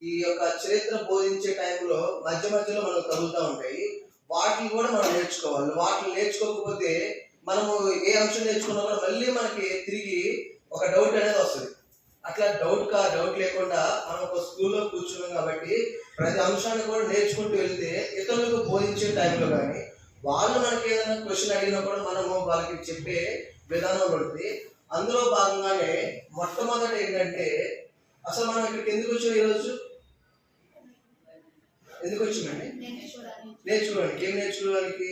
ఈ యొక్క చరిత్ర బోధించే టైంలో మధ్య మధ్యలో మనకు తగులుతూ ఉంటాయి. వాటిని కూడా మనం నేర్చుకోవాలి. వాటిని నేర్చుకోకపోతే మనము ఏ అంశం నేర్చుకున్నా కూడా మళ్ళీ మనకి తిరిగి ఒక డౌట్ అనేది వస్తుంది. అట్లా డౌట్ లేకుండా మనం ఒక స్కూల్లో కూర్చున్నాం కాబట్టి ప్రతి అంశాన్ని కూడా నేర్చుకుంటూ వెళ్తే ఇతరులకు బోధించే టైంలో కానీ వాళ్ళు మనకి ఏదైనా క్వశ్చన్ అడిగినా కూడా మనము వాళ్ళకి చెప్పే విధానం ఉంటుంది. అందులో భాగంగానే మొట్టమొదటి ఏంటంటే అసలు మనం ఇక్కడికి ఎందుకు వచ్చాం ఈరోజు? ఎందుకు వచ్చామండి? నేర్చుకోవడానికి. ఏం నేర్చుకోవడానికి?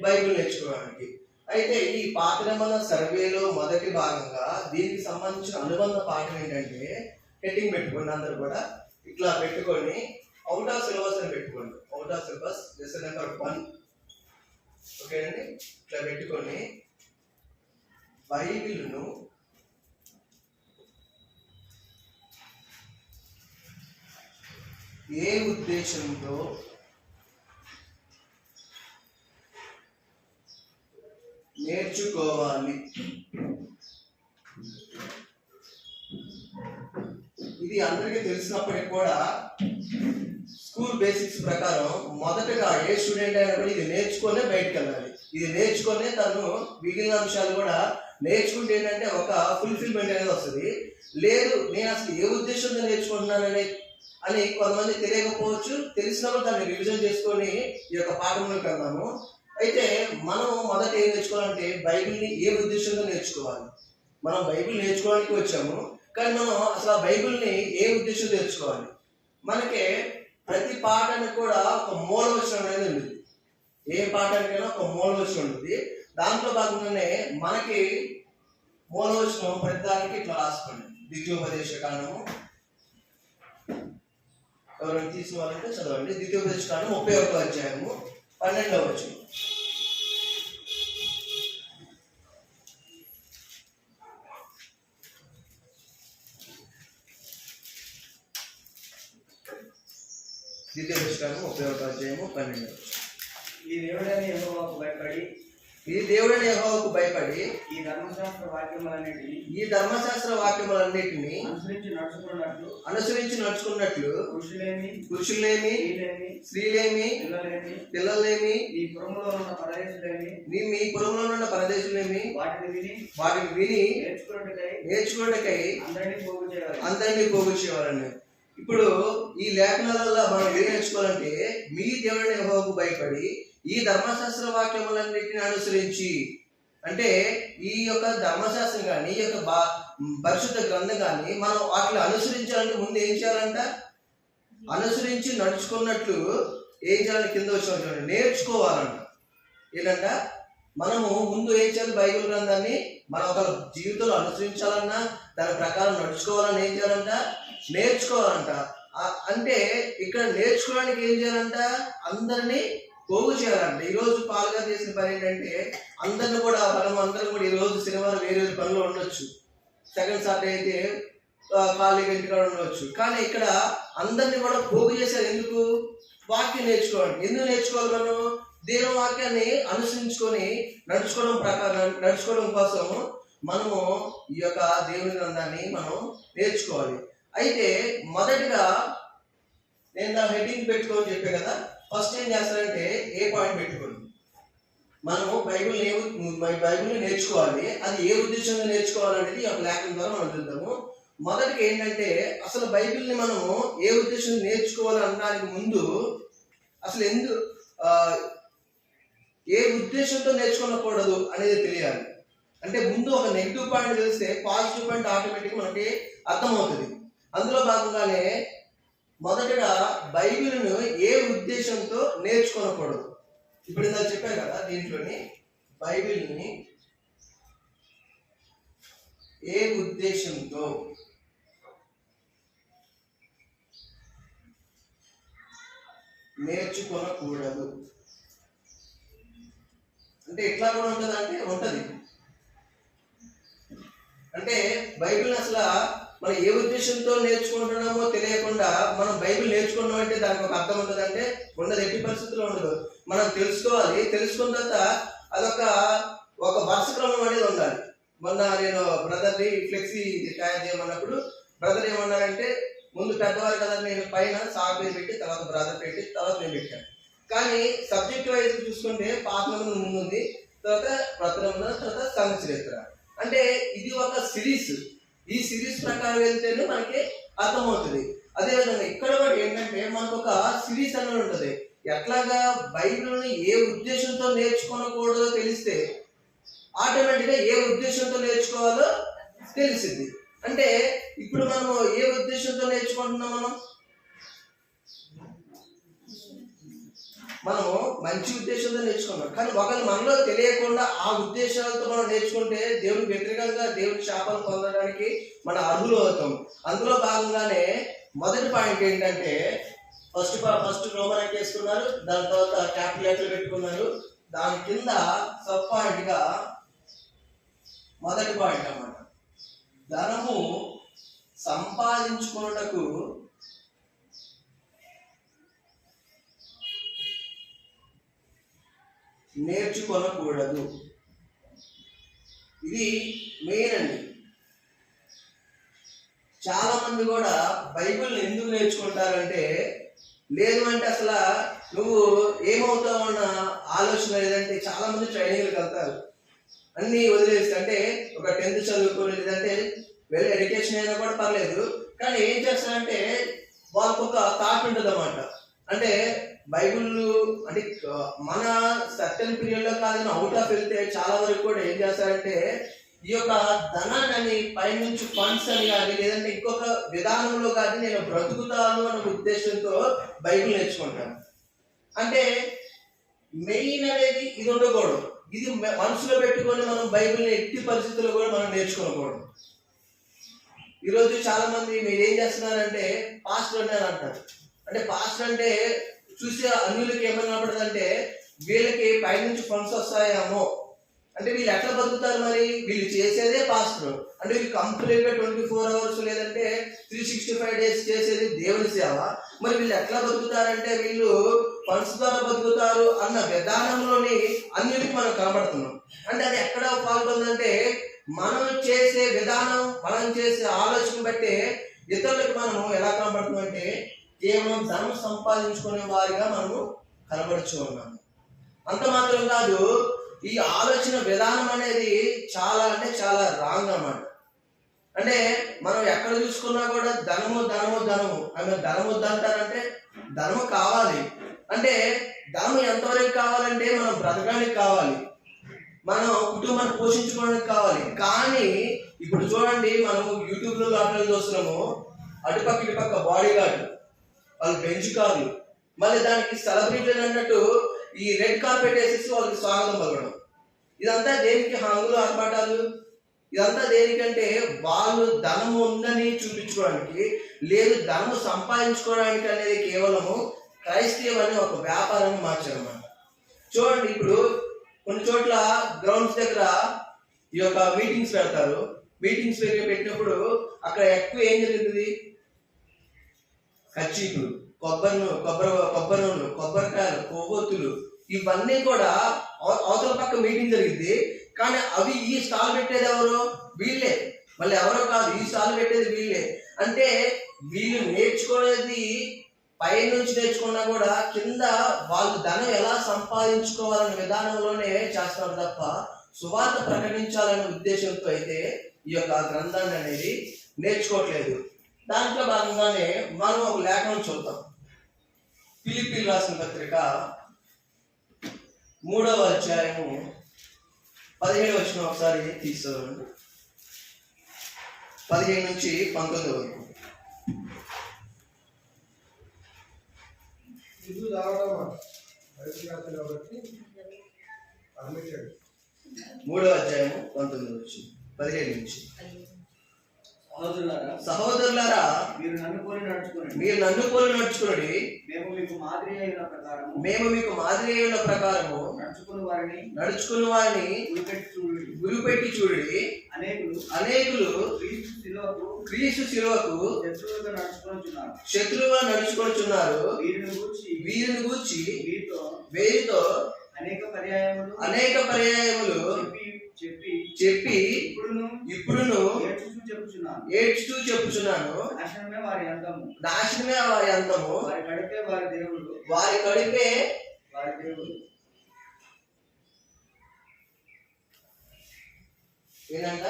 బైబిల్ నేర్చుకోవడానికి. అయితే ఈ పాత నిబంధన సర్వేలో మొదటి భాగంగా దీనికి సంబంధించిన అనుబంధ పాఠం ఏంటంటే, హెడ్డింగ్ పెట్టుకోండి. అందరూ కూడా ఇట్లా పెట్టుకొని అవుట్ ఆఫ్ సిలబస్ అని పెట్టుకోండి. Out of syllabus lesson number 1. ఓకేనండి, ఇట్లా పెట్టుకొని బైబిల్ను ఏ ఉద్దేశంతో నేర్చుకోవాలి? ఇది అందరికీ తెలిసినప్పటికీ కూడా స్కూల్ బేసిక్స్ ప్రకారం మొదటగా ఏ స్టూడెంట్ అయినా కూడా ఇది నేర్చుకునే బయటకు వెళ్ళాలి. ఇది నేర్చుకునే తను మిగిలిన అంశాలు కూడా నేర్చుకుంటే ఏంటంటే ఒక ఫుల్ఫిల్మెంట్ అనేది వస్తుంది. లేదు నేను అసలు ఏ ఉద్దేశంతో నేర్చుకుంటున్నానని అని కొంతమంది తెలియకపోవచ్చు. తెలిసినప్పుడు దాన్ని రివిజన్ చేసుకొని ఈ యొక్క పాఠంలోకి వెళ్దాము. అయితే మనం మొదట ఏం నేర్చుకోవాలంటే బైబిల్ని ఏ ఉద్దేశంతో నేర్చుకోవాలి. మనం బైబిల్ నేర్చుకోవడానికి వచ్చాము, కానీ మనం అసలు ఆ బైబిల్ని ఏ ఉద్దేశంతో నేర్చుకోవాలి? మనకి ప్రతి పాఠానికి కూడా ఒక మూలవచనం అనేది ఉంటుంది. ఏ పాఠానికైనా ఒక మూలవచనం ఉంటుంది. దాంట్లో భాగంగానే మనకి మూలవచనం ప్రతిదానికి ఇట్లా రాసుకోండి. ద్వితీయోపదేశ కాండము ఎవరైనా తీసుకోవాలంటే చదవండి. ద్వితీయోపదేశ కాండం 31వ అధ్యాయము 12వ వచనం. ద్వితీయోపదేశ కాండం 31వ అధ్యాయము 12వ వచనం. ఈ దేవుడైన యెహోవాకు భయపడి ఈ ధర్మశాస్త్ర వాక్యములన్నిటిని అనుసరించి నడుచుకున్నట్లు పురుషులేమి స్త్రీలేమి పిల్లలేమి మీ పురములో ఉన్న పరదేశులేమి వాటిని విని నేర్చుకున్నట్టుకై అందరినీ పోగు చేయాలని. ఇప్పుడు ఈ లేఖనాలలో మనం ఏం నేర్చుకోవాలంటే, మీ దేవుడైన యెహోవాకు భయపడి ఈ ధర్మశాస్త్ర వాక్యములన్నిటిని అనుసరించి, అంటే ఈ యొక్క ధర్మశాస్త్రం కానీ ఈ యొక్క పరిశుద్ధ గ్రంథం కానీ మనం వాటిని అనుసరించాలంటే ముందు ఏం చేయాలంట? అనుసరించి నడుచుకున్నట్లు ఏం చేయాలని కింద వచ్చిన నేర్చుకోవాలంట. ఏంటంట? మనము ముందు ఏం చేయాలి? బైబిల్ గ్రంథాన్ని మనం ఒక జీవితంలో అనుసరించాలన్నా దాని ప్రకారం నడుచుకోవాలని ఏం చేయాలంట? నేర్చుకోవాలంట. అంటే ఇక్కడ నేర్చుకోవడానికి ఏం చేయాలంట? అందరినీ పోగు చేయాలంట. ఈరోజు పాలుగా చేసిన పని ఏంటంటే అందరిని కూడా అందరం కూడా ఈరోజు శనివారం వేరే పనిలో ఉండొచ్చు. సెకండ్ సాటర్డే అయితే ఖాళీగా ఇంటికాడ ఉండవచ్చు. కానీ ఇక్కడ అందరినీ కూడా పోగు చేశారు. ఎందుకు? వాక్యం నేర్చుకోవాలి. ఎందుకు నేర్చుకోవాలి? మనం దేవుని వాక్యాన్ని అనుసరించుకొని నడుచుకోవడం కోసం మనము ఈ యొక్క దేవుని గ్రంథాన్ని మనం నేర్చుకోవాలి. అయితే మొదటిగా నేను నా హెడ్డింగ్ పెట్టుకోని చెప్పే కదా, ఫస్ట్ ఏం చేస్తారంటే ఏ పాయింట్ పెట్టుకోండి. మనము బైబిల్ని నేర్చుకోవాలి. అది ఏ ఉద్దేశంగా నేర్చుకోవాలనేది ఒక లేఖనం ద్వారా మనం చూద్దాము. మొదటిగా ఏంటంటే అసలు బైబిల్ని మనము ఏ ఉద్దేశంగా నేర్చుకోవాలి అనడానికి ముందు అసలు ఏ ఉద్దేశంతో నేర్చుకోకూడదు అనేది తెలియాలి. అంటే ముందు ఒక నెగిటివ్ పాయింట్ తెలిస్తే పాజిటివ్ పాయింట్ ఆటోమేటిక్గా మనకి అర్థమవుతుంది. అందులో భాగంగానే మొదటగా బైబిల్ను ఏ ఉద్దేశంతో నేర్చుకోకూడదు. ఇప్పుడు ఇందాక చెప్పాను కదా, దీంట్లోని బైబిల్ని ఏ ఉద్దేశంతో నేర్చుకోకూడదు అంటే ఎట్లా కూడా ఉంటుంది అంటే ఉంటుంది. అంటే బైబిల్ అసలు మనం ఏ ఉద్దేశంతో నేర్చుకుంటున్నామో తెలియకుండా మనం బైబిల్ నేర్చుకున్నాం అంటే దానికి ఒక అర్థం ఉంటుంది అంటే ఉండదు. ఎట్టి పరిస్థితుల్లో ఉండదు. మనం తెలుసుకోవాలి. తెలుసుకున్న తర్వాత అదొక వరుస క్రమం అనేది ఉండాలి. మొన్న నేను బ్రదర్ని ఫ్లెక్సీ తయారు చేయమన్నప్పుడు బ్రదర్ ఏమన్నారంటే ముందు పెద్దవారు కదా, నేను పైన సార్ పేరు పెట్టి తర్వాత బ్రదర్ పెట్టి తర్వాత నేను పెట్టాను. కానీ సబ్జెక్ట్ వైజ్ చూసుకుంటే పాత నిబంధన ముందు ఉంది, తర్వాత కొత్త నిబంధన, తర్వాత సంఘ చరిత్ర. అంటే ఇది ఒక సిరీస్. ఈ సిరీస్ ప్రకారం వెళ్తేనే మనకి అర్థమవుతుంది. అదేవిధంగా ఇక్కడ కూడా ఏంటంటే మనకు ఒక సిరీస్ అనేది ఉంటుంది. ఎట్లాగా బైబిల్ని ఏ ఉద్దేశంతో నేర్చుకోనకూడదో తెలిస్తే ఆటోమేటిక్గా ఏ ఉద్దేశంతో నేర్చుకోవాలో తెలిసింది. అంటే ఇప్పుడు మనము ఏ ఉద్దేశంతో నేర్చుకుంటున్నాం? మనము మంచి ఉద్దేశంతో నేర్చుకున్నాం, కానీ ఒకవేళ మనలో తెలియకుండా ఆ ఉద్దేశాలతో మనం నేర్చుకుంటే దేవునికి వ్యతిరేకంగా దేవుని శాపాలు పొందడానికి మన అర్హులు అవుతాం. అందులో భాగంగానే మొదటి పాయింట్ ఏంటంటే ఫస్ట్ రోమన్ వేసుకున్నారు, దాని తర్వాత క్యాపిటల్ లెటర్ పెట్టుకున్నారు. దాని కింద సబ్ పాయింట్ గా మొదటి పాయింట్ అన్నమాట, ధనము సంపాదించుకున్నటకు నేర్చుకోనకూడదు. ఇది మెయిన్ అండి. చాలా మంది కూడా బైబిల్ ఎందుకు నేర్చుకుంటారంటే, లేదు అంటే అసలు నువ్వు ఏమవుతావు అన్న ఆలోచన లేదంటే చాలా మంది ట్రైనింగ్కి వెళ్తారు, అన్నీ వదిలేసి. అంటే ఒక 10th చదువుకోని లేదంటే వెల్ ఎడ్యుకేషన్ అయినా కూడా పర్లేదు, కానీ ఏం చేస్తారంటే వాళ్ళకు ఒక థాట్ ఉంటుంది అన్నమాట. అంటే బైబిల్ అంటే మన సర్టన్ పీరియడ్లో కాదని అవుట్ ఆఫ్ వెళ్తే చాలా వరకు కూడా ఏం చేస్తారంటే ఈ యొక్క ధనాన్ని పైనుంచి ఫండ్స్ అని కానీ లేదంటే ఇంకొక విధానంలో కానీ నేను బ్రతుకుతాను అనే ఉద్దేశంతో బైబిల్ నేర్చుకుంటాను. అంటే మెయిన్ అనేది ఇది ఉండకూడదు. ఇది మనసులో పెట్టుకొని మనం బైబిల్ని ఎట్టి పరిస్థితుల్లో కూడా మనం నేర్చుకోకూడదు. ఈరోజు చాలా మంది మీరు ఏం చేస్తున్నారంటే పాస్టర్ అని అంటారు. అంటే పాస్టర్ అంటే చూసే అన్యులకి ఏమన్నా కనపడుతుందంటే వీళ్ళకి పైనుంచి ఫండ్స్ వస్తాయేమో, అంటే వీళ్ళు ఎట్లా బతుకుతారు? మరి వీళ్ళు చేసేదే పాస్టర్ అంటే వీళ్ళు కంప్లీట్గా 24 hours లేదంటే 365 days చేసేది దేవుని సేవ. మరి వీళ్ళు ఎట్లా బతుకుతారంటే వీళ్ళు ఫండ్స్ ద్వారా బతుకుతారు అన్న విధానంలోని అన్నిటికీ మనం కనబడుతున్నాం. అంటే అది ఎక్కడ పాల్గొందంటే మనం చేసే విధానం, మనం చేసే ఆలోచన బట్టే ఇతరులకు మనము ఎలా కనబడుతున్నాం అంటే కేవలం ధనం సంపాదించుకునే వారిగా మనము కనబడుచు ఉన్నాము. అంత మాత్రం కాదు, ఈ ఆలోచన విధానం అనేది చాలా అంటే చాలా రాంగ్ అన్నమాట. అంటే మనం ఎక్కడ చూసుకున్నా కూడా ధనము ధనము ధనము ఆమె ధనము వద్దంటారంటే ధనము కావాలి. అంటే ధనము ఎంతవరకు కావాలంటే మనం బ్రతకడానికి కావాలి, మనం కుటుంబాన్ని పోషించుకోవడానికి కావాలి. కానీ ఇప్పుడు చూడండి, మనము యూట్యూబ్లో అట్లా చూస్తున్నాము, అటుపక్క ఇటుపక్క బాడీ గార్డ్, వాళ్ళు బెంచ్ కార్లు, మళ్ళీ దానికి సెలబ్రిటీలు అన్నట్టు ఈ రెడ్ కార్పెట్ వేసేసి వాళ్ళకి స్వాగతం పలకడం. ఇదంతా దేనికి? హంగులు ఆర్భాటాలు. ఇదంతా దేనికంటే వాళ్ళు ధనము ఉందని చూపించుకోవడానికి, లేదు ధనము సంపాదించుకోవడానికి అనేది కేవలము క్రైస్తవం అనే ఒక వ్యాపారాన్ని మార్చారన్నమాట. చూడండి, ఇప్పుడు కొన్ని చోట్ల గ్రౌండ్స్ దగ్గర ఈ యొక్క మీటింగ్స్ పెడతారు. మీటింగ్స్ పెట్టినప్పుడు అక్కడ ఎక్కువ ఏం జరుగుతుంది? కచ్చీపులు, కొబ్బరి నూనెలు, కొబ్బరికాయలు, కొవ్వొత్తులు, ఇవన్నీ కూడా అవతల పక్క మీటింగ్ జరిగింది. కానీ అవి ఈ స్టాల్ పెట్టేది ఎవరు? వీళ్ళే. మళ్ళీ ఎవరో కాదు, ఈ స్టాల్ పెట్టేది వీళ్ళే. అంటే వీళ్ళు నేర్చుకునేది పైనుంచి నేర్చుకున్నా కూడా కింద వాళ్ళు ధనం ఎలా సంపాదించుకోవాలనే విధానంలోనే చేస్తారు తప్ప సువార్త ప్రకటించాలనే ఉద్దేశంతో అయితే ఈ యొక్క గ్రంథాన్ని అనేది నేర్చుకోవట్లేదు. దాంట్లో భాగంగానే మనం ఒక లేఖనం చూద్దాం. ఫిలిప్పీయులకు రాసిన పత్రిక 3వ అధ్యాయము 17వ వచనం ఒకసారి తీసుకోండి. 15 నుంచి 19 వరకు. ఇది రావడం కాబట్టి 3వ అధ్యాయము 19 నుంచి 15 నుంచి. సహోదరులారా, మీరు నన్ను పోలి నడుచుకునండి. మేము మీకు మాదిరి అయిన ప్రకారము నడుచుకుని వారిని గురిపెట్టి చూడండి. అనేకులు క్రీస్తు శిలువకు శత్రువుగా నడుచుకొనుచున్నారు. వీరిని గూర్చి వీరితో అనేక పర్యాయములు చెప్పి ఇప్పుడును ఏడ్చుచూ చెప్పుచున్నాను. నాశనమే వారి వారి అంతము, వారి కడిపే వారి దేవుడు. వారి కడిపే వారి దేవుడు. ఏంటంట,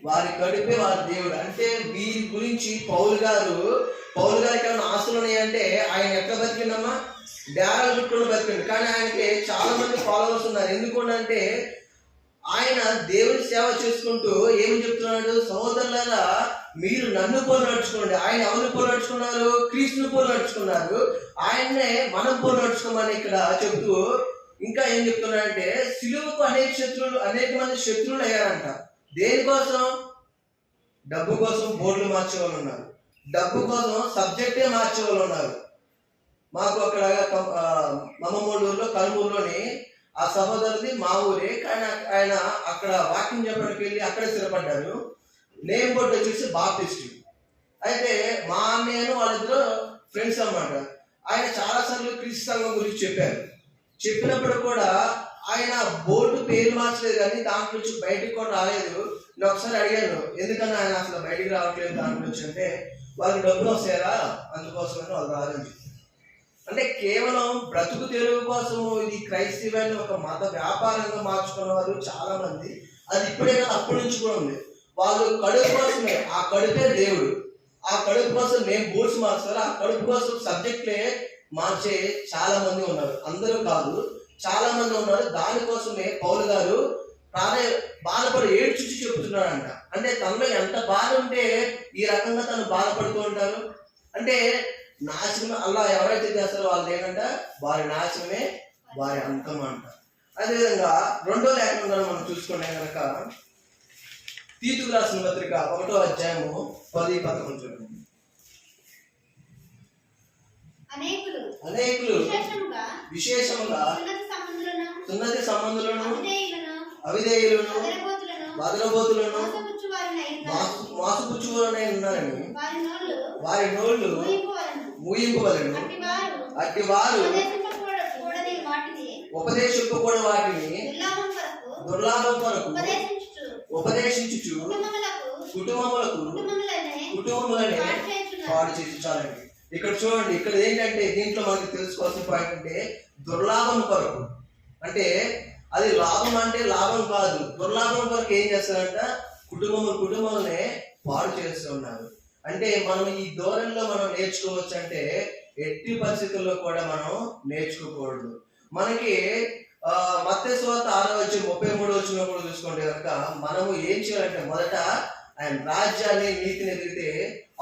వారి కడిపే వారి దేవుడు. అంటే వీరి గురించి పౌలు గారికి ఏమైనా ఆస్తులు ఉన్నాయంటే ఆయన ఎట్లా బతికిందమ్మా, డేరాలు చుట్టూ బతికింది. కానీ ఆయనకి చాలా మంది ఫాలోవర్స్ ఉన్నారు. ఎందుకంటే ఆయన దేవుని సేవ చేసుకుంటూ ఏమి చెప్తున్నాడు, సహోదరులారా మీరు నన్ను పోలు నడుచుకోండి. ఆయన ఎవరిని పోలు నడుచుకున్నారు, క్రీస్తుని పోలు నడుచుకున్నారు. ఆయన్నే మనం పోలు నడుచుకోమని ఇక్కడ చెప్తూ ఇంకా ఏం చెప్తున్నాడంటే సిలువకు అనేక మంది శత్రువులు అయ్యారంట. దేనికోసం? డబ్బు కోసం బోర్డులు మార్చే వాళ్ళు ఉన్నారు, డబ్బు కోసం సబ్జెక్టే మార్చే వాళ్ళు ఉన్నారు. మాకు అక్కడ మమ్మమూళ్ళూరులో కనుమూరులోని ఆ సహోదరుది మా ఊరే, కానీ ఆయన అక్కడ వాకింగ్ చెప్పడానికి వెళ్ళి అక్కడే స్థిరపడ్డారు. నేమ్ బోర్డు వచ్చేసి బాప్టిస్ట్. అయితే మా అన్నయ్యను వాళ్ళిద్దరు ఫ్రెండ్స్ అన్నమాట. ఆయన చాలాసార్లు క్రీస్తు సంఘం గురించి చెప్పినప్పుడు కూడా ఆయన బోర్డు పేరు మార్చలేదు, కానీ దాంట్లో నుంచి బయటకు కూడా రాలేదు. నేను ఒకసారి అడిగాను, ఎందుకన్నా ఆయన అసలు బయటికి రావట్లేదు దాంట్లో నుంచి అంటే, వాళ్ళకి డబ్బులు వస్తాయరా అందుకోసమని వాళ్ళు రాదని. అంటే కేవలం బ్రతుకు తెరువు కోసము ఇది క్రైస్తవాన్ని ఒక మత వ్యాపారంగా మార్చుకున్న వారు చాలా మంది. అది ఇప్పుడే కాదు, అప్పటి నుంచి కూడా ఉంది. వాళ్ళు కడుపు కోసమే, ఆ కడుపే దేవుడు, ఆ కడుపు కోసం మేము బోర్డ్స్ మార్చాలి, ఆ కడుపు కోసం సబ్జెక్ట్లే మార్చే చాలా మంది ఉన్నారు. అందరూ కాదు, చాలా మంది ఉన్నారు. దానికోసమే పౌలు గారు బాధపడి ఏడ్చుచి చెప్తున్నాడంట. అంటే తనలో ఎంత బాధ ఉంటే ఈ రకంగా తను బాధపడుతూ ఉంటారు. అంటే నాశనం అలా ఎవరైతే చేస్తారో వాళ్ళు ఏంటంట, వారి నాశనమే వారి అంతం అంట. అదేవిధంగా రెండో లేఖనంలో మనం చూసుకుంటే కనుక తీతుకు రాసిన పత్రిక 1వ అధ్యాయము 10-11 చూడండి. అనేకులు విశేషముగా సున్నతి సంబంధులను, అవిధేయులను, వదలబోతులను, మోసపుచ్చువారనై ఉన్నారని వారి నోళ్ళు మూయింపవలెను. అట్టి వారు ఉపదేశింపకూడని వాటిని దుర్లాభం కొరకు ఉపదేశించుచు కుటుంబములనే పాడు చేసి. చాలండి, ఇక్కడ చూడండి. ఇక్కడ ఏంటంటే దీంట్లో మనకి తెలుసుకోవాల్సిన పాయింట్ అంటే దుర్లాభం కొరకు. అంటే అది లాభం అంటే లాభం కాదు, దుర్లాభం కొరకు ఏం చేస్తారంట, కుటుంబాలనే పాడు చేస్తూ ఉన్నారు. అంటే మనం ఈ ధోరణిలో మనం నేర్చుకోవచ్చు అంటే ఎట్టి పరిస్థితుల్లో కూడా మనం నేర్చుకోకూడదు. మనకి మత్తయి సువార్త 6:33 కూడా చూసుకుంటే కనుక మనము ఏం చేయాలంటే మొదట ఆయన రాజ్యాన్ని నీతిని ఎదిగితే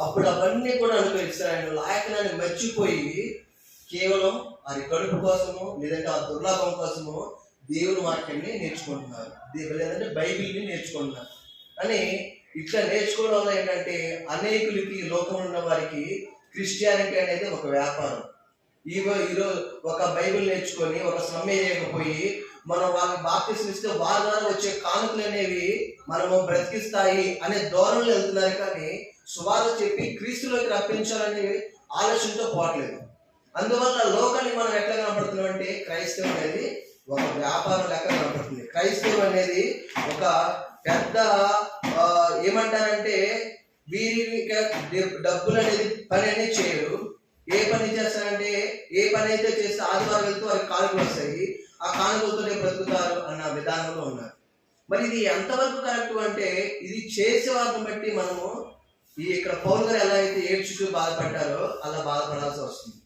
అప్పుడు అవన్నీ కూడా అనుభవిస్తారు. ఆయన లాయకనాన్ని మర్చిపోయి కేవలం అది కడుపు కోసము లేదంటే ఆ దుర్లాభం కోసము దేవుని వాక్యాన్ని నేర్చుకుంటున్నారు, లేదంటే బైబిల్ని నేర్చుకుంటున్నారు. అని ఇట్లా నేర్చుకోవడం వల్ల ఏంటంటే అనేకులకి ఈ లోకంలో ఉన్న వారికి క్రిస్టియానిటీ అనేది ఒక వ్యాపారం. ఈరోజు ఒక బైబిల్ నేర్చుకొని ఒక సమ్మె చేయకపోయి మనం వాళ్ళకి బాప్తిస్మం ఇస్తే వారి ద్వారా వచ్చే కానుకలు అనేవి మనము బ్రతికిస్తాయి అనే ధోరణిలో వెళ్తున్నారు. కానీ సువార్త చెప్పి క్రీస్తులోకి రప్పించాలనే ఆలోచనతో పోవట్లేదు. అందువల్ల లోకానికి మనం ఎట్లా కనపడుతున్నాం అంటే క్రైస్తవం అనేది ఒక వ్యాపారం లెక్క కనపడుతుంది. క్రైస్తవం అనేది ఒక పెద్ద ఏమంటారంటే వీరి డబ్బులు అనేది పని అనేది చేయరు. ఏ పని చేస్తారంటే ఏ పని అయితే చేస్తే ఆదివారం వెళ్తూ వారికి కానుకలు వస్తాయి, ఆ కానుకలతోనే బ్రతుకుతారు అన్న విధానంలో ఉన్నారు. మరి ఇది ఎంతవరకు కరెక్ట్ అంటే ఇది చేసే వారిని బట్టి మనము ఇక్కడ పౌలు గారు ఎలా అయితే ఏడ్చుతూ బాధపడ్డారో అలా బాధపడాల్సి వస్తుంది.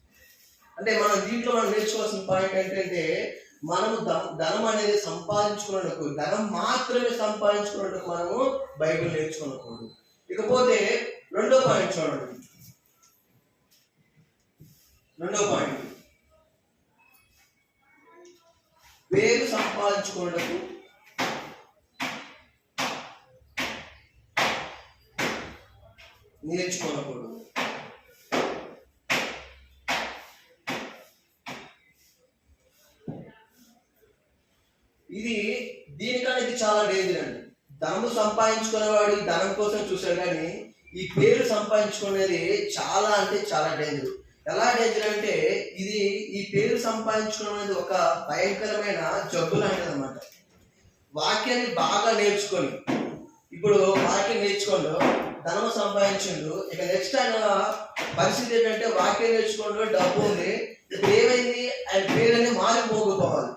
అంటే మనం దీంట్లో మనం నేర్చుకోవాల్సిన పాయింట్ ఏంటంటే మనము ధనం అనేది సంపాదించుకున్నకు, ధనం మాత్రమే సంపాదించుకున్నట్టుకు మనము బైబిల్ నేర్చుకోకూడదు. ఇకపోతే రెండో పాయింట్ చూడండి. రెండో పాయింట్ పేరు సంపాదించుకున్నట్టుకు నేర్చుకోకూడదు. ఇది దీనికన్నా ఇది చాలా డేంజర్ అండి. ధనము సంపాదించుకునేవాడు ధనం కోసం చూశాడు, కానీ ఈ పేరు సంపాదించుకునేది చాలా అంటే చాలా డేంజర్. ఎలా డేంజర్ అంటే ఈ పేరు సంపాదించుకునేది ఒక భయంకరమైన జబ్బు లాంటిది అనమాట. వాక్యాన్ని బాగా నేర్చుకొని, ఇప్పుడు వాక్యం నేర్చుకోండు, ధనం సంపాదించిండు, ఇక నెక్స్ట్ ఆయన పరిస్థితి ఏంటంటే వాక్యం నేర్చుకోండు, డబ్బు ఉంది, ఇప్పుడు ఏమైంది, ఆయన పేరుని మారిపోకపోవాలి.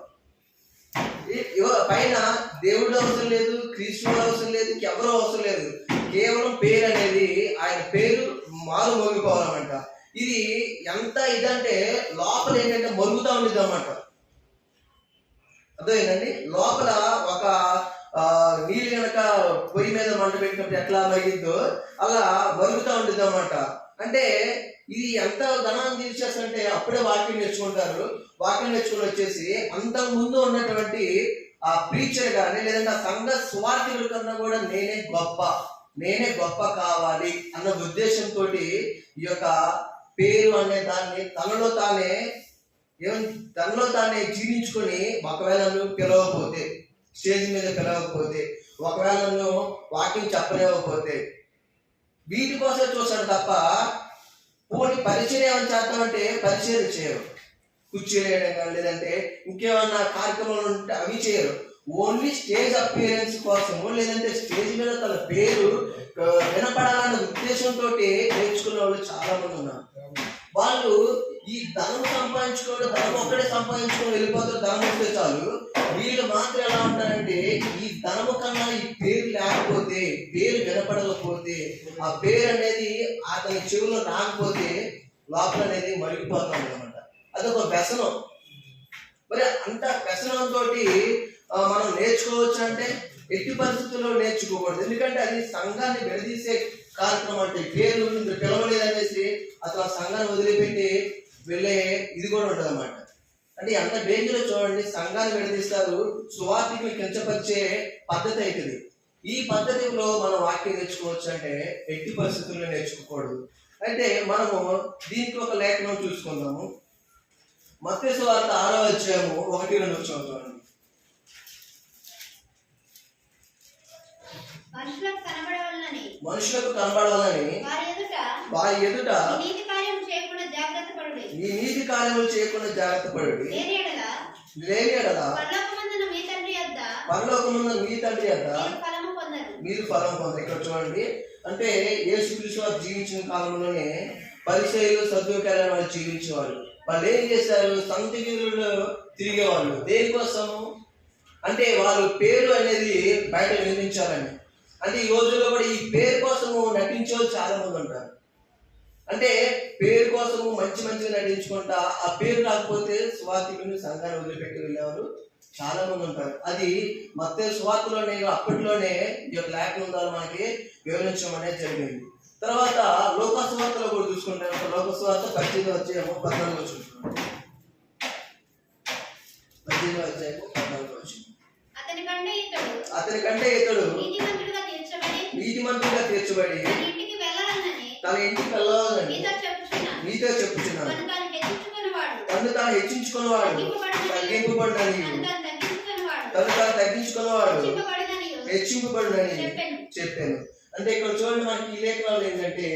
పైన దేవుడు అవసరం లేదు, క్రీస్తుడు అవసరం లేదు, ఎవరో అవసరం లేదు, కేవలం పేరు అనేది ఆయన పేరు మారు మోగిపోవాలన్నమాట. ఇది ఎంత ఇదంటే లోపల ఏంటంటే మరుగుతూ ఉండేది అన్నమాట. అర్థమైందండి? లోపల ఒక నీళ్ళు కనుక పొయ్యి మీద మంట పెట్టినప్పుడు ఎట్లా మరిగిద్దో అలా మరుగుతూ ఉండేది అన్నమాట. అంటే ఇది ఎంత ధనాన్ని తీసేస్తుంటే అప్పుడే వాక్యం నేర్చుకుంటారు. వాక్యం నేర్చుకుని వచ్చేసి అంతకు ముందు ఉన్నటువంటి ఆ ప్రీచర్ కానీ లేదంటే ఆ సంఘ స్వార్థుల కన్నా కూడా నేనే గొప్ప కావాలి అన్న ఉద్దేశంతో ఈ యొక్క పేరు అనే దాన్ని తనలో తానే జీవించుకొని, ఒకవేళ నువ్వు పిలవకపోతే, స్టేజ్ మీద పిలవకపోతే, ఒకవేళ నువ్వు వాక్యం చెప్పలేకపోతే, వీటి కోసం చూస్తాడు తప్ప పోనీ పరిచయం ఏమైనా చేద్దామంటే పరిచయం చేయరు. కుర్చీలు వేయడం కానీ లేదంటే ఇంకేమన్నా కార్యక్రమాలు ఉంటే అవి చేయరు. ఓన్లీ స్టేజ్ అపియరెన్స్ కోసము లేదంటే స్టేజ్ మీద తన పేరు వినపడాలన్న ఉద్దేశంతో నేర్చుకునే వాళ్ళు చాలా మంది ఉన్నారు. వాళ్ళు ఈ ధనం సంపాదించుకోవడం, ధనం ఒక్కడే సంపాదించుకొని వెళ్ళిపోతారు, ధనం వస్తే చాలు. వీళ్ళు మాత్రం ఎలా ఉంటారంటే ఈ ధనము కన్నా ఈ పేరు లేకపోతే, పేరు వినపడకపోతే, ఆ పేరు అనేది అతని చెవులో రాకపోతే లోపల అనేది మరిగిపోతాం అనమాట. అదొక వ్యసనం. మరి అంత వ్యసనంతో మనం నేర్చుకోవచ్చు అంటే ఎట్టి పరిస్థితుల్లో నేర్చుకోకూడదు. ఎందుకంటే అది సంఘాన్ని విడదీసే కార్యక్రమం. అంటే పేరు పిలవలేదనేసి అసలు ఆ సంఘాన్ని వదిలిపెట్టి వెళ్ళే ఇది కూడా ఉంటుంది అన్నమాట. అంటే ఎంత డేంజర్ చూడండి, సంఘాన్ని విడదీస్తారు, సువార్తిని కించపరిచే పద్ధతి అవుతుంది. ఈ పద్ధతిలో మనం వాక్యం నేర్చుకోవచ్చు అంటే ఎట్టి పరిస్థితుల్లో నేర్చుకోకూడదు. అయితే మనము దీనికి ఒక లేఖనం చూసుకుందాము. మత్తయి సువార్త 6వ అధ్యాయము 1-2 చూడండి. మనుషులకు కనబడాలని వారి ఎదుట ఈ నీతి కార్యములు చేయకుండా జాగ్రత్త పడుడి. లేని యెడల పరలోకమందున్న మీ తండ్రి యొద్ద మీరు ఫలం పొందరు. ఇక్కడ చూడండి, అంటే యేసుక్రీస్తు వారు జీవించిన కాలంలోనే పరిసయ్యులు సద్దుకాయలను వాళ్ళు జీవించేవాళ్ళు. వాళ్ళు ఏం చేశారు, సంత వీధులలో తిరిగేవాళ్ళు. దేనికోసము అంటే వాళ్ళు పేరు అనేది బయట వినిపించాలని. అంటే ఈ రోజుల్లో కూడా ఈ పేరు కోసము నటించే వాళ్ళు చాలా మంది ఉంటారు. అంటే పేరు కోసము మంచిగా నటించుకుంటా ఆ పేరు రాకపోతే స్వార్థికుని సంఘాన్ని వదిలిపెట్టి వెళ్ళేవారు చాలా మంది ఉంటారు. అది మత్తయి సువార్తలోనే అప్పట్లోనే ఈ యొక్క లేఖనం ద్వారా మనకి వివరించడం అనేది జరిగింది. తర్వాత లోకా సువార్తలో కూడా చూసుకుంటాం. లోకా సువార్త 18వ అధ్యాయము 14వ వచనం. 18వ అధ్యాయము 14వ వచనం. అతని కంటే ఇతడు నీతిమంతుడిగా తీర్చబడి తన ఇంటికి వెళ్ళాలని నీతో చెప్పుచున్నాను. తను తాను హెచ్చించుకున్నవాడు తగ్గింపబడినని, తను తాను తగ్గించుకున్నవాడు హెచ్చింపబడినని చెప్పాను. అంటే ఇక్కడ చూడండి, మనకి ఈ లేఖనాలు ఏంటంటే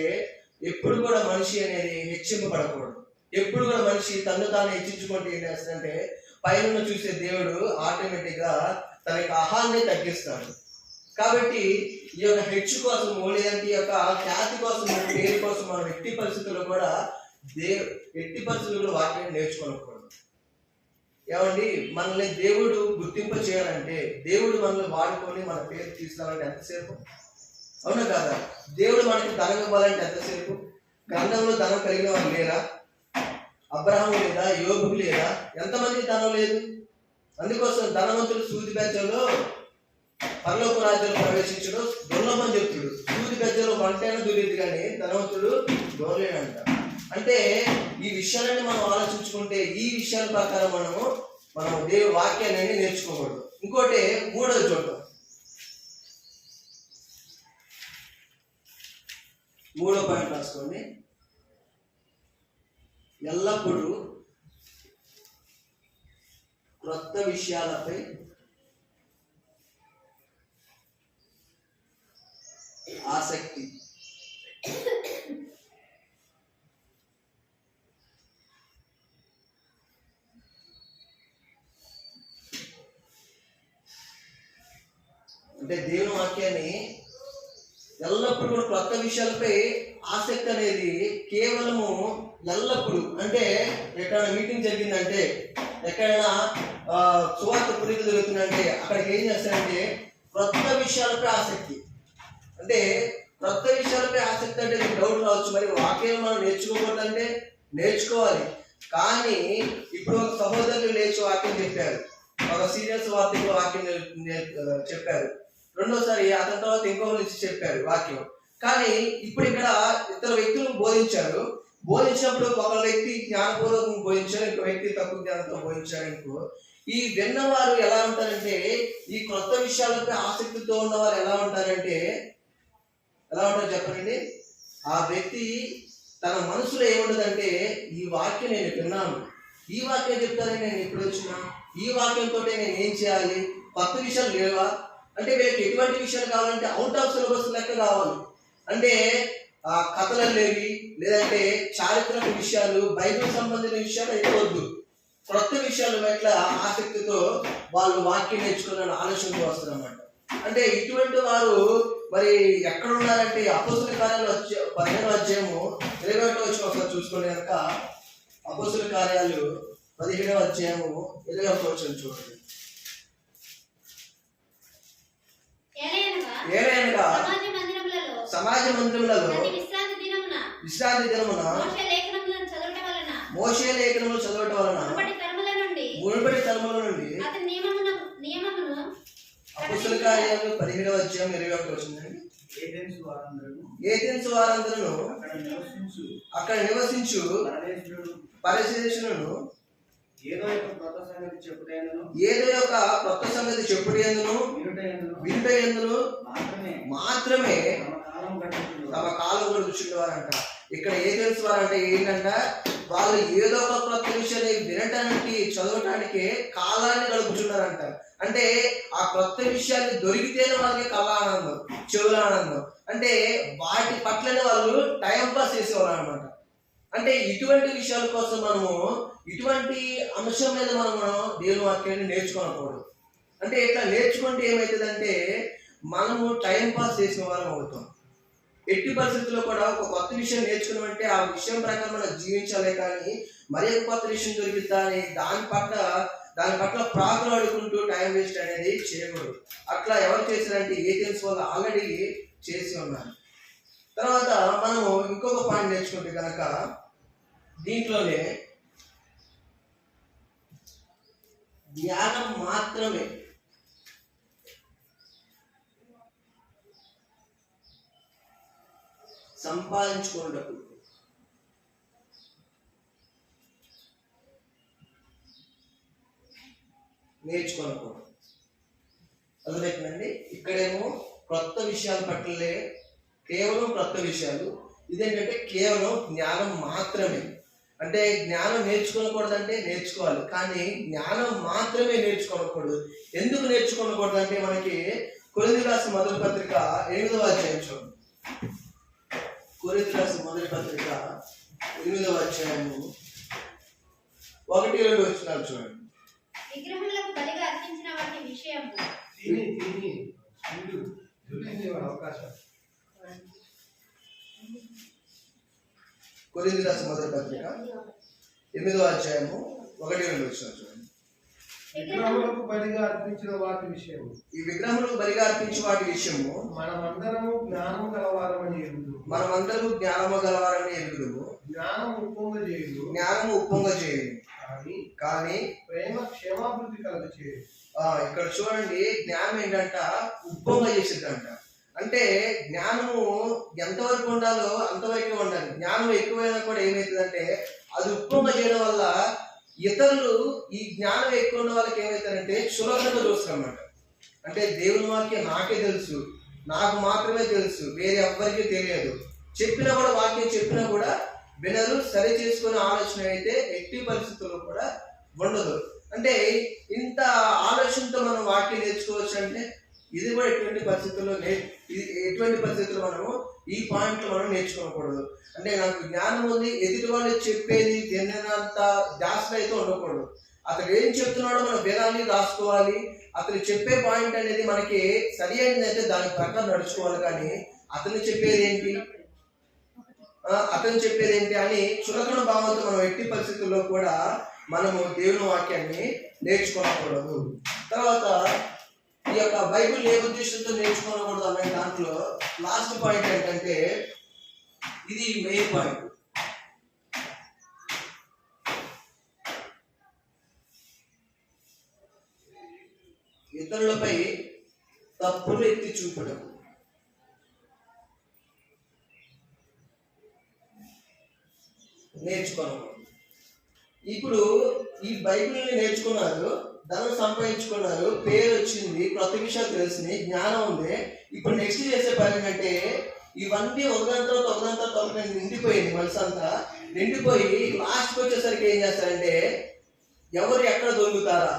ఎప్పుడు కూడా మనిషి అనేది హెచ్చింపబడకూడదు. ఎప్పుడు కూడా మనిషి తను తాను హెచ్చించుకుంటే ఏం చేస్తాడంటే పైన చూసే దేవుడు ఆటోమేటిక్ గా తన యొక్క అహాన్ని తగ్గిస్తాడు. కాబట్టి ఈ యొక్క హెచ్చు కోసము లేదంటే ఈ యొక్క ఖ్యాతి కోసం, పేరు కోసం మనం ఎట్టి పరిస్థితుల్లో కూడా వాక్యాన్ని నేర్చుకోకూడదు. ఏమండి, మనల్ని దేవుడు గుర్తింపు చేయాలంటే, దేవుడు మనల్ని వాడుకొని మన పేరు తీసుకోవాలంటే ఎంతసేపు? అవునా కాదా? దేవుడు మనకి ధనం ఇవ్వాలంటే ఎంతసేపు? గ్రంథంలో ధనం కలిగిన వాళ్ళు లేరా? అబ్రహాము లేదా? యోబుకు లేదా? ఎంతమంది ధనం లేదు? అందుకోసం ధనవంతుడు సూది బెజ్జలో పరలోక రాజ్యంలో ప్రవేశించడం దుర్లభం చెప్తుడు. సూది బెజ్జలో వంటైనా దూరేది కానీ ధనవంతుడు దూరలేడంట. అంటే ఈ విషయాలని మనం ఆలోచించుకుంటే ఈ విషయాల ప్రకారం మనం దేవుడి వాక్యాన్ని నేర్చుకోకూడదు. ఇంకోటి 3వ చూద్దాం. 3వ పాయింట్ రాసుకోండి. ఎల్లప్పుడూ క్రొత్త విషయాలపై ఆసక్తి. అంటే దేవుని వాక్యాన్ని ఎల్లప్పుడూ కూడా కొత్త విషయాలపై ఆసక్తి అనేది కేవలము ఎల్లప్పుడు, అంటే ఎక్కడైనా మీటింగ్ జరిగిందంటే, ఎక్కడైనా సువార్త పురీలు జరుగుతుందంటే అక్కడికి ఏం చేస్తారంటే కొత్త విషయాలపై ఆసక్తి. అంటే కొత్త విషయాలపై ఆసక్తి అంటే మీకు డౌట్ రావచ్చు, మరి వాక్యం మనం నేర్చుకోకూడదంటే నేర్చుకోవాలి. కానీ ఇప్పుడు ఒక సహోదరులు లేచి వాక్యం చెప్పారు, ఒక సీనియర్స్ వార్తలో వాక్యం చెప్పారు, రెండోసారి అతని తర్వాత ఇంకొకరు నుంచి చెప్పారు వాక్యం. కానీ ఇప్పుడు ఇక్కడ ఇద్దరు వ్యక్తులు బోధించారు. బోధించినప్పుడు ఒక వ్యక్తి జ్ఞానపూర్వకం బోధించారు, ఇంకో వ్యక్తి తక్కువ జ్ఞానంతో బోధించారు అనుకో. ఈ విన్నవారు ఎలా ఉంటారంటే, ఈ కొత్త విషయాలపై ఆసక్తితో ఉన్నవారు ఎలా ఉంటారంటే, ఎలా ఉంటారు చెప్పండి. ఆ వ్యక్తి తన మనసులో ఏముండదంటే, ఈ వాక్యం నేను విన్నాను, ఈ వాక్యం చెప్తానని నేను ఎప్పుడు వచ్చినా, ఈ వాక్యంతో నేను ఏం చేయాలి, కొత్త విషయాలు లేవా అంటే వీళ్ళకి ఎటువంటి విషయాలు కావాలంటే అవుట్ ఆఫ్ సిలబస్ లెక్క కావాలి. అంటే కథలు లేవి, లేదంటే చారిత్రక విషయాలు, బైబిల్ సంబంధించిన విషయాలు అయితే వద్దు. కొత్త విషయాలు పట్ల ఆసక్తితో వాళ్ళు వాక్యం నేర్చుకున్న ఆలోచనతో వస్తారన్నమాట. అంటే ఇటువంటి వారు మరి ఎక్కడ ఉన్నారంటే అపోస్తుల కార్యాలు 15వ అధ్యాయము 21వ వచనం ఒకసారి చూసుకునే కనుక, అపోస్తుల కార్యాలు 15వ అధ్యాయము 21వ వచనం చూడండి. ఏలయనగా సమాజ మందిరములలో విశ్రాంతి దినమున మోషే లేఖనములు చదవటం వలన మునుపటి తరముల నుండి అపోస్తుల కార్యాలు 15వ అధ్యాయం 21వ వచనం. ఏథెన్స్ వారందరూ అక్కడ నివసించు పరిశీలనను ఏదో ఒక కొత్త సంగతి చెప్పుటయందును వినుటయందును మాత్రమే తమ కాలం గడుపుచుండేవారంట. ఇక్కడ ఏథెన్స్ వారంటే ఏంటంట, వాళ్ళు ఏదో ఒక కొత్త విషయాన్ని వినటానికి చదవటానికి కాలాన్ని గడుపుచున్నారంట. అంటే ఆ కొత్త విషయాన్ని దొరికితేనే వాళ్ళకి కళ్ళ ఆనందం, చెవుల ఆనందం. అంటే వాటి పట్లనే వాళ్ళు టైం పాస్ చేసేవాళ్ళు అనమాట. అంటే ఇటువంటి విషయాల కోసం మనము ఇటువంటి అంశం మీద మనము దేవుని వాక్యాన్ని నేర్చుకోనకూడదు. అంటే ఇట్లా నేర్చుకుంటే ఏమవుతుందంటే మనము టైం పాస్ చేసిన వాళ్ళం అవుతాం. ఎట్టి పరిస్థితుల్లో కూడా ఒక కొత్త విషయం నేర్చుకున్నామంటే ఆ విషయం ప్రకారం మనం జీవించాలి. కానీ మరి ఒక కొత్త విషయం దొరికిద్దా అని దాని పట్ల ప్రాకులు అడుగుకుంటూ టైం వేస్ట్ అనేది చేయకూడదు. అట్లా ఎవరు చేశారంటే ఏథెన్స్ వాళ్ళు ఆల్రెడీ చేసి ఉన్నారు. తర్వాత మనము ఇంకొక పాయింట్ నేర్చుకుంటే కనుక, దీంట్లోనే జ్ఞానం మాత్రమే సంపాదించుకోవడం నేర్చుకోనకూడదు. అర్థమవుతుందండి. ఇక్కడేమో కొత్త విషయాల పట్లలే, కేవలం కొత్త విషయాలు. ఇదేంటంటే కేవలం జ్ఞానం మాత్రమే. అంటే జ్ఞానం నేర్చుకోకూడదంటే నేర్చుకోవాలి, కానీ జ్ఞానం మాత్రమే నేర్చుకోకూడదు. ఎందుకు నేర్చుకోకూడదు అంటే మనకి కొరింథీయులకు రాసిన మొదటి పత్రిక 8వ అధ్యాయం చూడండి. కొరింథీయులకు రాసిన మొదటి పత్రిక 8వ అధ్యాయము 1-2 వచనాలు చూడండి. విగ్రహములకు బలిగా అర్పించిన వాటి విషయము అవకాశం. కొరింథీయులకు రాసిన మొదటి పత్రిక 8వ అధ్యాయము 1-2 వచనాలు చూడండి. విగ్రహములకు బలిగా అర్పించిన వాటి విషయము, ఈ విగ్రహములకు బలిగా అర్పించే వాటి విషయము మనమందరము జ్ఞానము గలవారమని ఎరుగుదుము. జ్ఞానము ఉప్పొంగజేయును, కానీ ప్రేమ క్షేమాభివృద్ధి కలుగజేయును. ఇక్కడ చూడండి, జ్ఞానం ఏంటంట ఉప్పొంగ చేసిద్దంట. అంటే జ్ఞానము ఎంతవరకు ఉండాలో అంతవరకే ఉండాలి. జ్ఞానం ఎక్కువైనా కూడా ఏమవుతుందంటే అది ఉప్పొంగ చేయడం వల్ల ఇతరులు ఈ జ్ఞానం ఎక్కువ ఉన్న వాళ్ళకి ఏమవుతారంటే సులభంగా చూస్తారన్నమాట. అంటే దేవుని వాక్యం నాకే తెలుసు, నాకు మాత్రమే తెలుసు, వేరే ఎవ్వరికీ తెలియదు, చెప్పినా కూడా వాక్యం చెప్పినా కూడా వినరు, సరి చేసుకునే ఆలోచన అయితే ఎట్టి పరిస్థితుల్లో కూడా ఉండదు. అంటే ఇంత ఆలోచనతో మనం వాక్యం నేర్చుకోవచ్చు అంటే ఇది కూడా ఎటువంటి పరిస్థితుల్లో మనము ఈ పాయింట్లు మనం నేర్చుకోకూడదు. అంటే నాకు జ్ఞానం ఉంది, ఎదుటి వాళ్ళు చెప్పేది తిన్నంత ధ్యాసలో అయితే ఉండకూడదు. అతను ఏం చెప్తున్నాడో మనం వినాలి, రాసుకోవాలి. అతను చెప్పే పాయింట్ అనేది మనకి సరి అయినదైతే దాని ప్రకారం నడుచుకోవాలి. కానీ అతను చెప్పేది ఏంటి అని చులకన భావంతో మనం ఎట్టి పరిస్థితుల్లో కూడా మనము దేవుని వాక్యాన్ని నేర్చుకోకూడదు. తర్వాత ఈ యొక్క బైబిల్ ఏ ఉద్దేశంతో నేర్చుకోకూడదు అనే దాంట్లో లాస్ట్ పాయింట్ ఏంటంటే, ఇది మెయిన్ పాయింట్. ఇతరులపై తప్పులు ఎత్తి చూపడం. నేర్చుకోవాలి. ఇప్పుడు ఈ బైబిల్ని నేర్చుకున్నారు, ధనం సంపాదించుకున్నారు, పేరు వచ్చింది, కొత్త విషయాలు తెలిసింది, జ్ఞానం ఉంది. ఇప్పుడు నెక్స్ట్ చేసే పని ఏంటంటే ఇవన్నీ ఒకదాంతో నిండిపోయింది. మనసు అంతా నిండిపోయి లాస్ట్కి వచ్చేసరికి ఏం చేస్తారంటే ఎవరు ఎక్కడ దొరుకుతారా,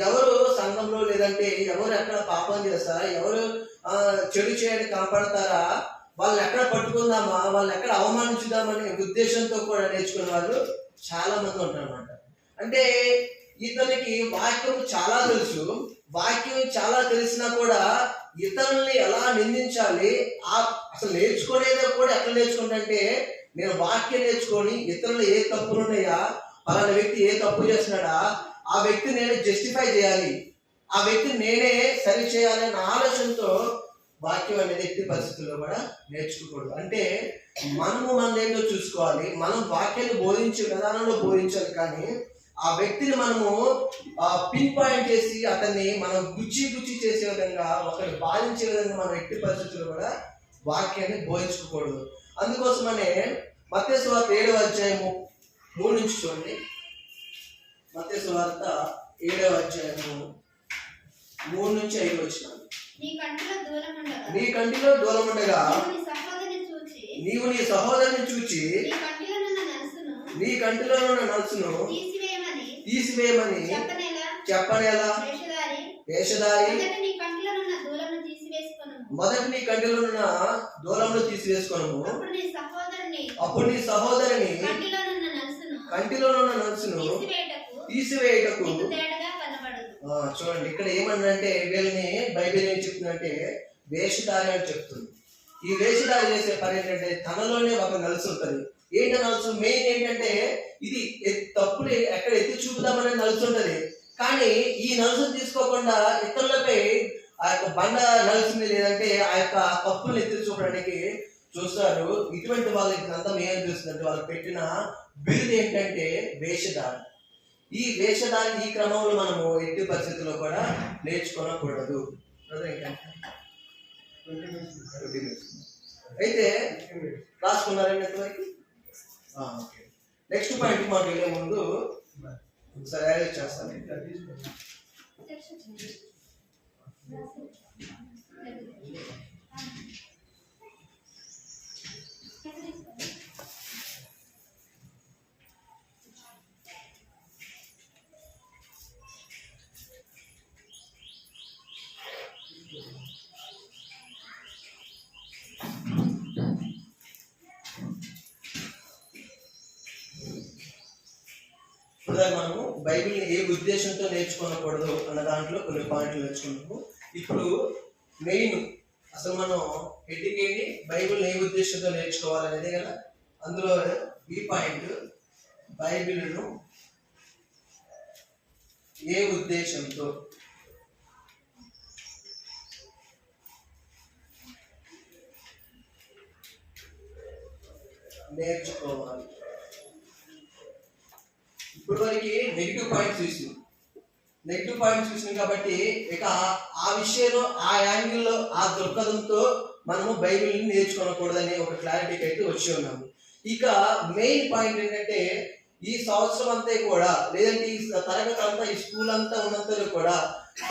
ఎవరు సంఘంలో లేదంటే ఎవరు ఎక్కడ పాపం చేస్తారా, ఎవరు చెడు చేయడానికి కనపడతారా, వాళ్ళని ఎక్కడ పట్టుకుందామా, వాళ్ళని ఎక్కడ అవమానించుదామనే ఉద్దేశంతో కూడా నేర్చుకునే వాళ్ళు చాలా మంది ఉంటారు అన్నమాట. అంటే ఇతనికి వాక్యం చాలా తెలుసు, వాక్యం చాలా తెలిసినా కూడా ఇతరుల్ని ఎలా నిందించాలి, అసలు నేర్చుకునేదో కూడా ఎట్లా నేర్చుకుంటే నేను వాక్యం నేర్చుకొని ఇతరులు ఏ తప్పులు ఉన్నాయా, పలానా వ్యక్తి ఏ తప్పు చేస్తున్నాడా, ఆ వ్యక్తి నేను జస్టిఫై చేయాలి, ఆ వ్యక్తి నేనే సరి చేయాలనే ఆలోచనతో వాక్యం అనేది ఎట్టి పరిస్థితుల్లో కూడా నేర్చుకోకూడదు. అంటే మనదేంటో చూసుకోవాలి, మనం వాక్యాన్ని బోధించే విధానంలో బోధించాలి. కానీ ఆ వ్యక్తిని మనము పిన్ పాయింట్ చేసి అతన్ని మనం గుచ్చి చేసే విధంగా, ఒకరిని బాధించే విధంగా మనం ఎట్టి పరిస్థితుల్లో కూడా వాక్యాన్ని బోధించుకోకూడదు. అందుకోసమనే మత్తయి సువార్త 7వ అధ్యాయము 3 నుంచి చూడండి. మత్తయి సువార్త 7వ అధ్యాయము 3 నుంచి 5 వచనాలు. నీ కంటిలో దూలముండగా నీవు నీ సహోదరుని చూచి నీ కంటిలో ఉన్న నలుసును తీసివేయమని చెప్పనేలా? వేషధారి మొదటి నీ కంటిలో ఉన్న దూలమును తీసివేసుకొను, అప్పుడు నీ సహోదరుని కంటిలో ఉన్న నలుసును తీసివేయటకు. చూడండి ఇక్కడ ఏమన్నంటే వీళ్ళని బైబిల్ ఏం చెప్తుందంటే వేషధారి అని చెప్తుంది. ఈ వేషధారి చేసే పని ఏంటంటే తనలోనే ఒక నలుసు ఉంటుంది. ఏంటి నలుసు? మెయిన్ ఏంటంటే ఇది తప్పులు ఎక్కడ ఎత్తి చూపుదామనే నలుసు ఉంటుంది. కానీ ఈ నలుసును తీసుకోకుండా ఇతరులపై ఆ యొక్క బండ నలుసుని లేదంటే ఆ యొక్క తప్పులు ఎత్తి చూపడానికి చూస్తారు. ఇటువంటి వాళ్ళకి అంతా ఏం చూస్తుందంటే వాళ్ళు పెట్టిన బిరుదు ఏంటంటే వేషధారి. ఈ వేషధారి ఈ క్రమంలో మనము ఎట్టి పరిస్థితుల్లో కూడా నేర్చుకోనకూడదు. అయితే రాసుకున్నారండి ఎంతవరకు? ఓకే. నెక్స్ట్ పాయింట్ మాకు వెళ్ళే ముందు ఒకసారి యాడ్ చేస్తాను. మనము బైబిల్ని ఏ ఉద్దేశంతో నేర్చుకోనకూడదు అన్న దాంట్లో కొన్ని పాయింట్లు నేర్చుకున్నాము. ఇప్పుడు మెయిన్ అసలు మనం హెడ్డింగ్ ఏంటి, బైబిల్ని ఏ ఉద్దేశంతో నేర్చుకోవాలనేది కదా. అందులో ఈ పాయింట్ బైబిల్ను ఏ ఉద్దేశంతో నేర్చుకోవాలి. ఇప్పుడు మనకి నెగిటివ్ పాయింట్స్ చూసినాం కాబట్టి ఇక ఆ విషయంలో ఆ యాంగిల్లో ఆ దృక్పథంతో మనము బైబిల్ని నేర్చుకోనకూడదని ఒక క్లారిటీకి అయితే వచ్చి ఉన్నాము. ఇక మెయిన్ పాయింట్ ఏంటంటే ఈ సంవత్సరం అంతా కూడా లేదంటే ఈ తరగతి అంతా ఈ స్కూల్ అంతా ఉన్నంతలో కూడా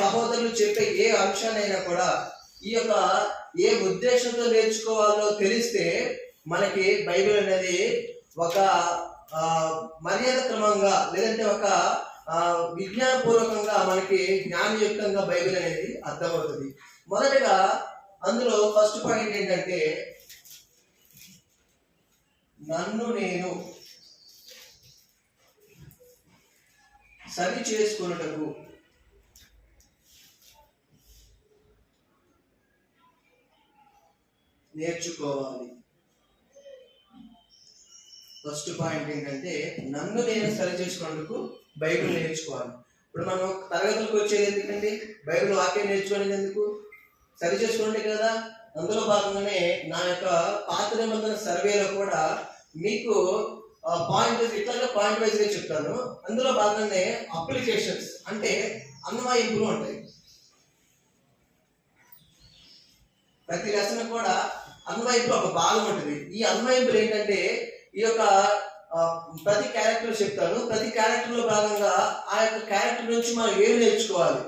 సహోదరులు చెప్పే ఏ అంశానైనా కూడా ఈ యొక్క ఏ ఉద్దేశంతో నేర్చుకోవాలో తెలిస్తే మనకి బైబిల్ అనేది ఒక మర్యాద క్రమంగా లేదంటే ఒక విజ్ఞానపూర్వకంగా మనకి జ్ఞానయుక్తంగా బైబిల్ అనేది అర్థమవుతుంది. మొదటగా అందులో ఫస్ట్ పాయింట్ ఏంటంటే నన్ను నేను సరి చేసుకొనుటకు నేర్చుకోవాలి. ఫస్ట్ పాయింట్ ఏంటంటే నన్ను నేను సరి చేసుకునేందుకు బైబిల్ నేర్చుకోవాలి. ఇప్పుడు మనం తరగతులకు వచ్చేది ఎందుకండి? బైబిల్ వాక్యం నేర్చుకునేది ఎందుకు? సరి చేసుకుంటే కదా. అందులో భాగంగానే నా యొక్క పాత నిబంధన సర్వేలో కూడా మీకు పాయింట్ వైజ్ గా చెప్తాను. అందులో భాగంగానే అప్లికేషన్స్ అంటే అన్వయింపులు ఉంటాయి. ప్రతి లెసన్ కూడా అన్వయింపులు ఒక భాగం ఉంటుంది. ఈ అన్వయింపులు ఏంటంటే ఈ యొక్క ప్రతి క్యారెక్టర్ చెప్తాను. ప్రతి క్యారెక్టర్ లో భాగంగా ఆ యొక్క క్యారెక్టర్ నుంచి మనం ఏమి నేర్చుకోవాలి,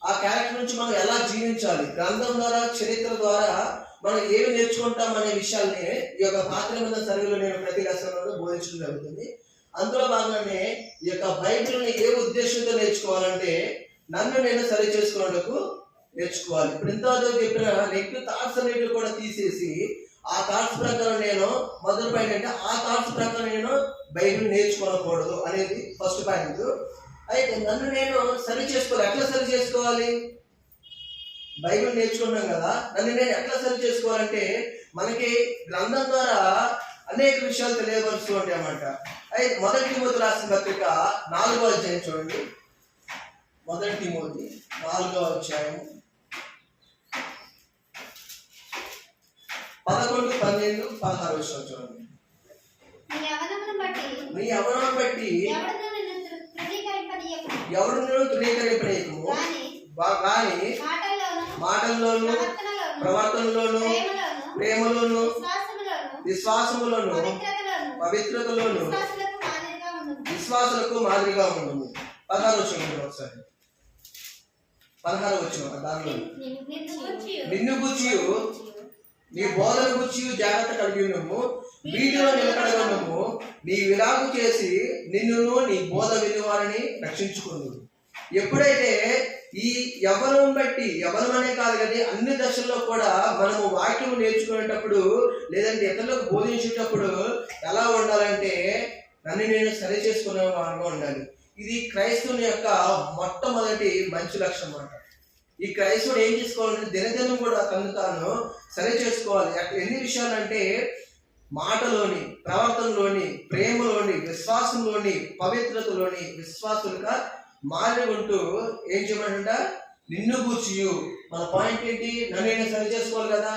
ఆ క్యారెక్టర్ నుంచి మనం ఎలా జీవించాలి, గ్రంథం ద్వారా చరిత్ర ద్వారా మనం ఏమి నేర్చుకుంటాం అనే విషయాల్ని ఈ యొక్క పాత నిబంధన సర్వేలో నేను ప్రతి లెసన్లో బోధించడం జరుగుతుంది. అందులో భాగంగానే ఈ యొక్క బైబిల్ని ఏ ఉద్దేశంతో నేర్చుకోవాలంటే నన్ను నేను సరి చేసుకునేందుకు నేర్చుకోవాలి. ఇప్పుడు ఇంతవరకు చెప్పిన నెగిటివ్ థాట్స్ అనేవి కూడా తీసేసి ఆ థాట్స్ ప్రకారం నేను మొదటి పాయింట్ అంటే ఆ థాట్స్ ప్రకారం నేను బైబిల్ నేర్చుకోకూడదు అనేది ఫస్ట్ పాయింట్. అయితే నన్ను నేను సరి చేసుకోవాలి. ఎట్లా సరి చేసుకోవాలి? బైబిల్ నేర్చుకున్నాం కదా, నన్ను నేను ఎట్లా సరి చేసుకోవాలంటే మనకి గ్రంథం ద్వారా అనేక విషయాలు తెలియపరుస్తూ ఉంటాయి అన్నమాట. అయితే మొదటి తిమోతి రాసిన పత్రిక 4వ అధ్యాయం చూడండి. మొదటి తిమోతి 4వ అధ్యాయం 11, 12, 16 వచనం చూడండి. నీ యవ్వనమును బట్టి ఎవడును తృణీకరింపనీయకుము, కానీ మాటల్లోను ప్రవర్తనలోను ప్రేమలోను విశ్వాసములోను పవిత్రతలోను విశ్వాసులకు మాదిరిగా ఉండము. 16 వచనం ఒకసారి. 16 వచనం దానిలో నిన్ను గూర్చియు నీ బోధన గురించి జాగ్రత్త కలిగి ఉన్నాము, వీటిలో నిలకడగము, నీ విలాగు చేసి నిన్నును నీ బోధ వినివారిని రక్షించుకున్నావు. ఎప్పుడైతే ఈ యవ్వనం బట్టి, యవ్వనం అనే కాదు కానీ అన్ని దశల్లో కూడా మనము వాక్యం నేర్చుకునేటప్పుడు లేదంటే ఇతరులకు బోధించేటప్పుడు ఎలా ఉండాలంటే నన్ను నేను సరి చేసుకునే వాడుగా ఉండాలి. ఇది క్రైస్తవుని యొక్క మొట్టమొదటి మంచి లక్ష్యం అన్నమాట. ఈ క్రైస్తవుడు ఏం చేసుకోవాలంటే దినదినం కూడా తను తాను సరి చేసుకోవాలి. ఎన్ని విషయాలంటే మాటలోని, ప్రవర్తనలోని, ప్రేమలోని, విశ్వాసంలోని, పవిత్రతలోని విశ్వాసులుగా మారి ఉంటూ ఏం చేయమంట నిన్ను గూర్చియు. మన పాయింట్ ఏంటి? నన్ను నేను సరి చేసుకోవాలి కదా.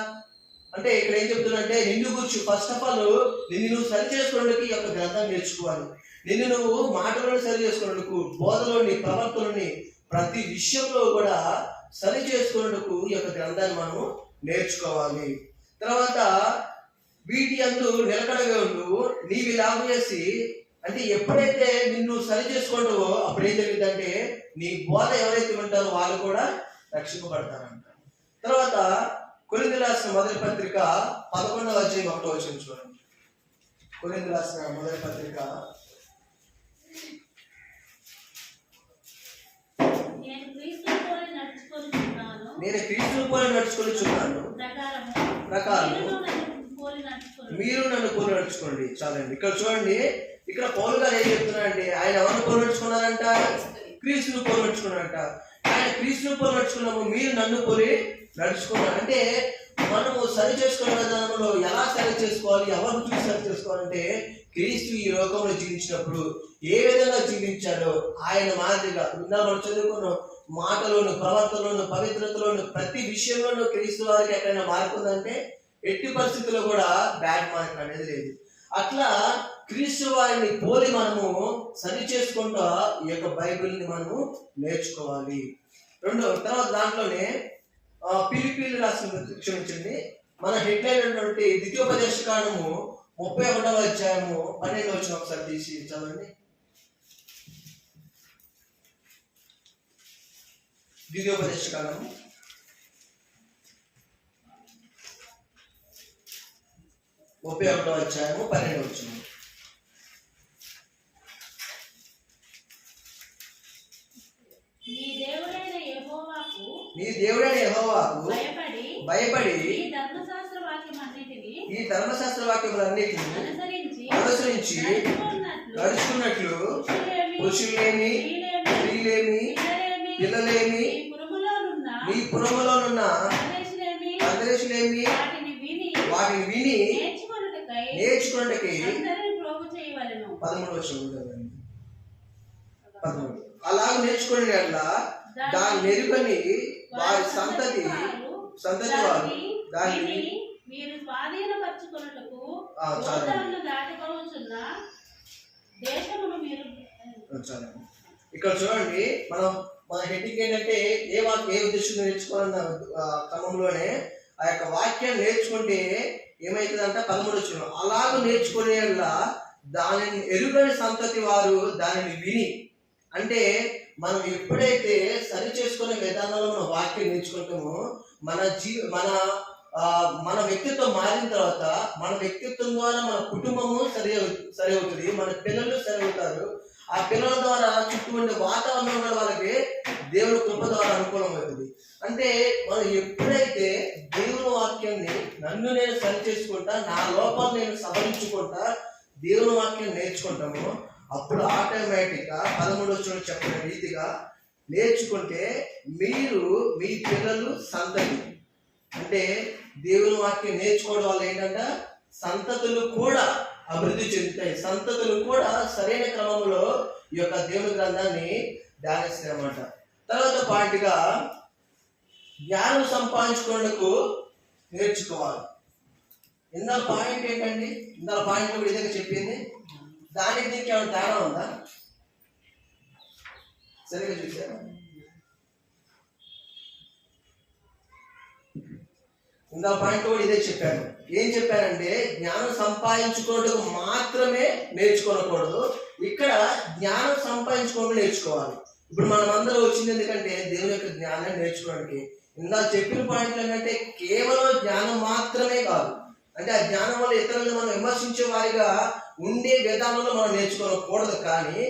అంటే ఇక్కడ ఏం చెప్తున్నంటే నిన్ను గూర్చి ఫస్ట్ ఆఫ్ ఆల్ నిన్ను నువ్వు సరి చేసుకోవడానికి ఈ యొక్క గ్రంథం నేర్చుకోవాలి. నిన్ను నువ్వు మాటలోని సరి చేసుకోవడానికి, బోధలోని, ప్రవర్తనలోని ప్రతి విషయంలో కూడా సరి చేసుకునేందుకు ఈ యొక్క గ్రంథాన్ని మనం నేర్చుకోవాలి. తర్వాత వీటి అందు నిలకడగా ఉండు, నీవి లాభం చేసి అంటే ఎప్పుడైతే నిన్ను సరి చేసుకుంటావో అప్పుడు ఏం జరిగిందంటే నీ బోధ ఎవరైతే ఉంటారో వాళ్ళు కూడా రక్షింపబడతారంట. తర్వాత కొరింథీయులకు రాసిన మొదటి పత్రిక 11వ అధ్యాయం 1వ వచనం చూడండి. కొరింథీయులకు రాసిన మొదటి పత్రిక నేను క్రీస్తును పోలి నడుచుకొనిచున్నాను ప్రకారం మీరు నన్ను పోలి నడుచుకోండి. చాలండి. ఇక్కడ చూడండి, ఇక్కడ పౌలు గారు ఏం చెప్తున్నారంటే ఆయన ఎవరిని పోలి నడుచుకున్నారంట? క్రీస్తును పోలి నడుచుకున్నారంట. ఆయన క్రీస్తును పోలి నడుచుకున్నాము, మీరు నన్ను పోలి నడుచుకున్నారు. అంటే మనము సరి చేసుకునే విధానంలో ఎలా సరి చేసుకోవాలి, ఎవరిని చూసి సరి చేసుకోవాలంటే క్రీస్తు ఈ లోకంలో జీవించినప్పుడు ఏ విధంగా జీవించాడో ఆయన మాదిరిగా మనం చదువుకున్నాం. మాటలోను, ప్రవర్తనలోను, పవిత్రతలోను ప్రతి విషయంలోనూ క్రీస్తు వారికి ఎక్కడైనా మార్పు ఉందంటే ఎట్టి పరిస్థితుల్లో కూడా బ్యాడ్ మార్క్ అనేది లేదు. అట్లా క్రీస్తు వారిని పోలి మనము సరి చేసుకుంటా ఈ యొక్క బైబిల్ని మనము నేర్చుకోవాలి. తర్వాత దాంట్లోనే ఫిలిప్పీయులకు రాసిన క్షమించండి మన హెడ్లైన్ ఉన్నటువంటి ద్వితీయోపదేశకాండము 31వ అధ్యాయము 12వ వచనం ఒకసారి తీసి చదవండి. ద్వితీయోపదేశకాండము 31వ అధ్యాయము 12వ వచనం. నీ దేవుడైన యెహోవాకు భయపడి ఈ ధర్మశాస్త్ర వాక్యములన్నిటిని అనుసరించి నడుచుకున్నట్లు పురుషులేమి స్త్రీలేమి పిల్లలేమి నీ పురములోనున్న పరదేశులేమి వాటిని విని నేర్చుకున్నట్టుకై 13 వచనం అలాగ నేర్చుకునే అట్లా దాని మెరుగని వారి సంతతి వారు దాన్ని మీరు స్వాధీనపరచుకొనుటకు చాలు. యోర్దానును దాటిపోవచ్చున్న దేశమును మీరు చాలు. ఇక్కడ చూడండి మన హెడ్డింగ్ ఏంటంటే ఏ ఉద్దేశం నేర్చుకోవాలన్న క్రమంలోనే ఆ యొక్క వాక్యాన్ని నేర్చుకుంటే ఏమైతుందంటే 13 వచనం అలాగ నేర్చుకునే దానిని ఎరుగని సంతతి వారు దానిని విని, అంటే మనం ఎప్పుడైతే సరి చేసుకునే విధానంలో మన వాక్యం నేర్చుకుంటామో మన వ్యక్తిత్వం మారిన తర్వాత మన వ్యక్తిత్వం ద్వారా మన కుటుంబము సరి అవుతుంది, మన పిల్లలు సరి అవుతారు. ఆ పిల్లల ద్వారా చుట్టూ ఉండే వాతావరణం ఉన్న వాళ్ళకి దేవుని కృప ద్వారా అనుకూలం అవుతుంది. అంటే మనం ఎప్పుడైతే దేవుని వాక్యాన్ని నన్ను నేను సరి చేసుకుంటా, నా లోపాలు నేను సవరించుకుంటా దేవుని వాక్యాన్ని నేర్చుకుంటామో అప్పుడు ఆటోమేటిక్గా 13 వచనం చెప్పిన రీతిగా నేర్చుకుంటే మీరు మీ పిల్లలు సంతతి, అంటే దేవుని వాక్యం నేర్చుకోవడం వల్ల ఏంటంటే సంతతులు కూడా అభివృద్ధి చెందుతాయి, సంతతులు కూడా సరైన క్రమంలో ఈ యొక్క దేవుని గ్రంథాన్ని ధ్యానిస్తాయి అన్నమాట. తర్వాత పాయింట్గా జ్ఞానం సంపాదించుకోవడానికి నేర్చుకోవాలి. ఇందులో పాయింట్ ఏంటండి? ఇందులో పాయింట్ కూడా ఇదే చెప్పింది. దానికి దీనికి ఏమైనా తేడా ఉందా? సరిగా చూసారా? ఇందులో పాయింట్ కూడా ఇదే చెప్పాను. ఏం చెప్పారంటే జ్ఞానం సంపాదించుకోవడం మాత్రమే నేర్చుకోకూడదు, ఇక్కడ జ్ఞానం సంపాదించుకోవడం నేర్చుకోవాలి. ఇప్పుడు మనం అందరూ వచ్చింది ఎందుకంటే దేవుని యొక్క జ్ఞానాన్ని నేర్చుకోవడానికి. ఇందాక చెప్పిన పాయింట్లు ఏంటంటే కేవలం జ్ఞానం మాత్రమే కాదు, అంటే ఆ జ్ఞానం వల్ల ఇతరులను మనం విమర్శించే వారిగా ఉండే విధానంలో మనం నేర్చుకోకూడదు, కానీ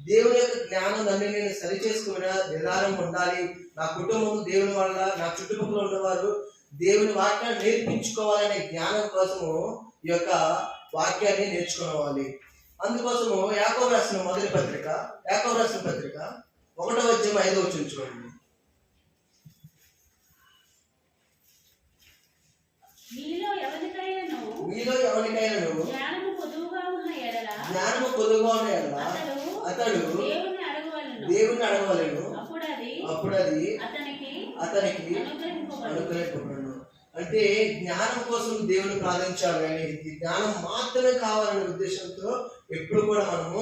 దేవుని యొక్క జ్ఞానం నన్ను నేను సరి చేసుకునే విధానం ఉండాలి. నా కుటుంబం దేవుని వల్ల, నా చుట్టుపక్కల ఉన్నవారు దేవుని వాక్యాన్ని నేర్పించుకోవాలనే జ్ఞానం కోసము ఈ యొక్క వాక్యాన్ని నేర్చుకోవాలి. అందుకోసము యాకోబు రాసిన మొదటి పత్రిక 1వ అధ్యాయం 5వ వచనం చూడండి. మీలో ఎవరికైనా జ్ఞానము పొదువుగా ఉన్న ఎడల అతడు దేవుని అడగవలెను, అప్పుడు అది అతనికి అనుగ్రహింపబడును. అంటే జ్ఞానం కోసం దేవుని ప్రార్థించాలి, కానీ జ్ఞానం మాత్రమే కావాలనే ఉద్దేశంతో ఎప్పుడు కూడా మనము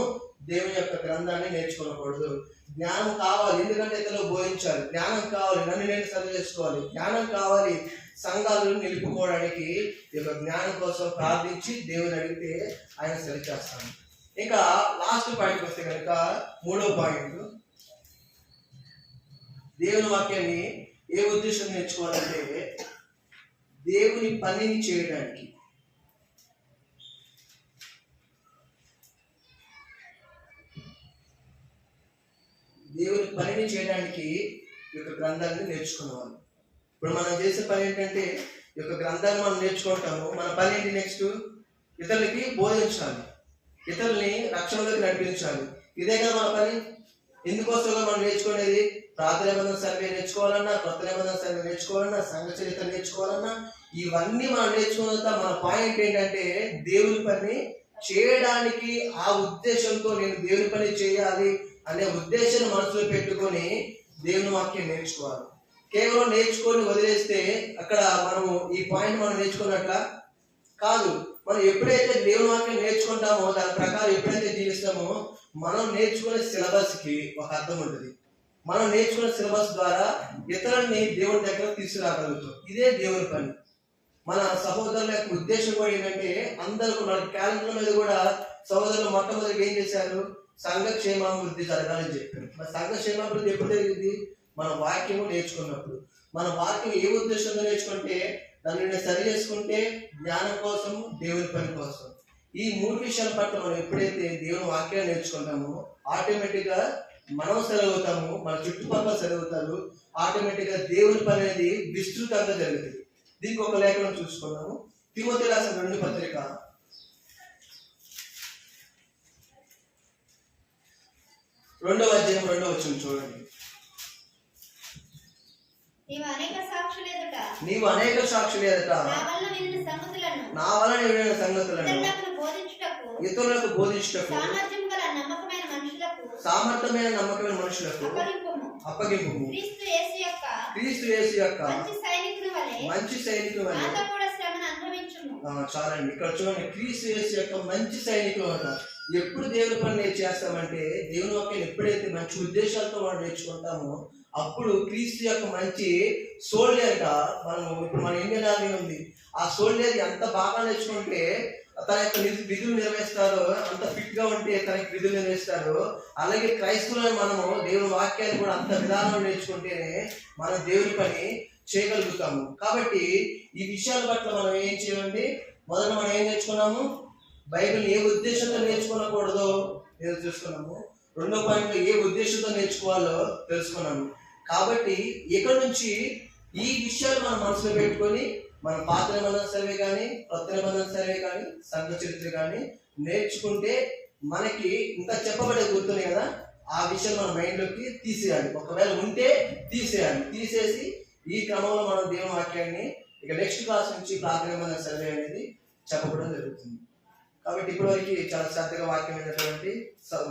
దేవుని యొక్క గ్రంథాన్ని నేర్చుకోకూడదు. జ్ఞానం కావాలి, ఎందుకంటే ఇతరులు బోధించాలి, జ్ఞానం కావాలి, నన్ను నేను సరి చేసుకోవాలి, జ్ఞానం కావాలి, సంఘాలను నిలుపుకోవడానికి ఈ యొక్క జ్ఞానం కోసం ప్రార్థించి దేవుని అడిగితే ఆయన సరి చేస్తాను. ఇంకా లాస్ట్ పాయింట్కి వస్తే కనుక 3వ పాయింట్, దేవుని వాక్యాన్ని ఏ ఉద్దేశం నేర్చుకోవాలంటే దేవుని పనిని చేయడానికి. దేవుని పనిని చేయడానికి ఈ యొక్క గ్రంథాన్ని నేర్చుకోవాలి. ఇప్పుడు మనం చేసే పని ఏంటంటే ఈ యొక్క గ్రంథాన్ని మనం నేర్చుకుంటాము. మన పని ఏంటి? నెక్స్ట్ ఇతరులకి బోధించాలి, ఇతరుల్ని రక్షణలోకి నడిపించాలి. ఇదే కదా మన పని. ఎందుకోసంగా మనం నేర్చుకునేది? ప్రార్థన నిబంధన సర్వే నేర్చుకోవాలన్నా, కొత్త నిబంధన సర్వే నేర్చుకోవాలన్నా, సంఘ చరిత్ర నేర్చుకోవాలన్నా, ఇవన్నీ మనం నేర్చుకున్నంత మన పాయింట్ ఏంటంటే దేవుని పని చేయడానికి. ఆ ఉద్దేశంతో నేను దేవుని పని చేయాలి అనే ఉద్దేశాన్ని మనసులో పెట్టుకొని దేవుని వాక్యం నేర్చుకోవాలి. కేవలం నేర్చుకొని వదిలేస్తే అక్కడ మనము ఈ పాయింట్ మనం నేర్చుకున్నట్ల కాదు. మనం ఎప్పుడైతే దేవుని వాక్యం నేర్చుకుంటామో దాని ప్రకారం ఎప్పుడైతే జీవిస్తామో మనం నేర్చుకునే సిలబస్కి ఒక అర్థం ఉంటుంది. మనం నేర్చుకునే సిలబస్ ద్వారా ఇతరుల్ని దేవుని దగ్గర తీసుకురాగలుగుతాం. ఇదే దేవుని పని. మన సహోదరుల యొక్క ఉద్దేశం కూడా ఏంటంటే అందరూ మన క్యాలెండర్ మీద కూడా సహోదరులు మొట్టమొదటి ఏం చేశారు? సంఘ క్షేమాభివృద్ధి జరగాలని చెప్పారు. మన సంఘ క్షేమాభివృద్ధి ఎప్పుడు జరిగింది? మన వాక్యము నేర్చుకున్నప్పుడు. మన వాక్యం ఏ ఉద్దేశంతో నేర్చుకుంటే దాన్ని సరి చేసుకుంటే జ్ఞానం కోసం, దేవుని పని కోసం. ఈ 3 విషయాల పట్ల మనం ఎప్పుడైతే దేవుని వాక్యాన్ని నేర్చుకుంటామో ఆటోమేటిక్గా మనం సెలవుతాము, మన చుట్టుపక్కల సెలవుతారు. ఆటోమేటిక్గా దేవుని పని అనేది విస్తృతంగా జరుగుతుంది. దీనికి ఒక లేఖనం చూసుకున్నాము. తిమోతి రాసిన 2వ పత్రిక 1 2వ అధ్యాయం 2వ వచనం చూడండి. నీవు అనేక సాక్షుల ఎదుట నీవు అనేక సాక్షుల ఎదుట నా వలన వినిన సంగతులను నా వలన వినిన సంగతులను ఇతరులకు బోధించుటకు ఇతరులకు బోధించుటకు సామర్థ్యం గల నమ్మకమైన మనుషులకు సామర్థ్యమైన నమ్మకమైన మనుషులకు అప్పగింపుము. అప్పగింపు. క్రీస్తు యేసు యొక్క క్రీస్తు యేసు యొక్క మంచి సైనికుని వలె మంచి సైనికులు అని. నాతో కూడా శ్రమను అనుభవించుము. చాలండి. ఇక్కడ చూడండి, క్రీస్తు యేసు యొక్క మంచి సైనికులు అంట. ఎప్పుడు దేవుని పని నేర్చేస్తామంటే దేవుని వాక్యం ఎప్పుడైతే మంచి ఉద్దేశాలతో మనం నేర్చుకుంటామో అప్పుడు క్రీస్తు యొక్క మంచి సోల్జర్ గా ఇప్పుడు మన ఇండియన్ ఆర్మీ ఉంది. ఆ సోల్జర్ ఎంత బాగా నేర్చుకుంటే తన యొక్క విధులు నిర్వహిస్తారో, అంత ఫిట్ గా ఉంటే తన విధులు నిర్వహిస్తారో, అలాగే క్రైస్తవులను మనము దేవుని వాక్యాన్ని కూడా అంత విధానంలో నేర్చుకుంటేనే మనం దేవుని పని చేయగలుగుతాము. కాబట్టి ఈ విషయాల పట్ల మనం ఏం చేయాలండి? మొదట మనం ఏం నేర్చుకున్నాము? బైబిల్ ఏ ఉద్దేశంతో నేర్చుకోకూడదో తెలుసుకున్నాము. 2వ పాయింట్లో ఏ ఉద్దేశంతో నేర్చుకోవాలో తెలుసుకున్నాము. కాబట్టి ఇక్కడ నుంచి ఈ విషయాలు మనం మనసులో పెట్టుకొని మన పాత నిబంధన సర్వే కానీ, కొత్త నిబంధన సర్వే కానీ, సంఘ చరిత్ర కానీ నేర్చుకుంటే మనకి ఇంకా చెప్పబడే గుర్తున్నాయి కదా, ఆ విషయం మన మైండ్లోకి తీసేయాలి. ఒకవేళ ఉంటే తీసేయాలి. తీసేసి ఈ క్రమంలో మనం దేవుని వాక్యాన్ని ఇక నెక్స్ట్ క్లాస్ నుంచి పాత నిబంధన సర్వే అనేది చెప్పడం జరుగుతుంది. కాబట్టి ఇప్పటివరకు చాలా శ్రద్ధగా వాక్యమైనటువంటి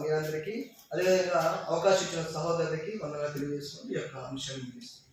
మీరందరికీ, అదేవిధంగా అవకాశం ఇచ్చిన సహోదరులకి వందనాలు తెలియజేసుకుంటూ ఈ యొక్క అంశాన్ని ముగిస్తున్నాను.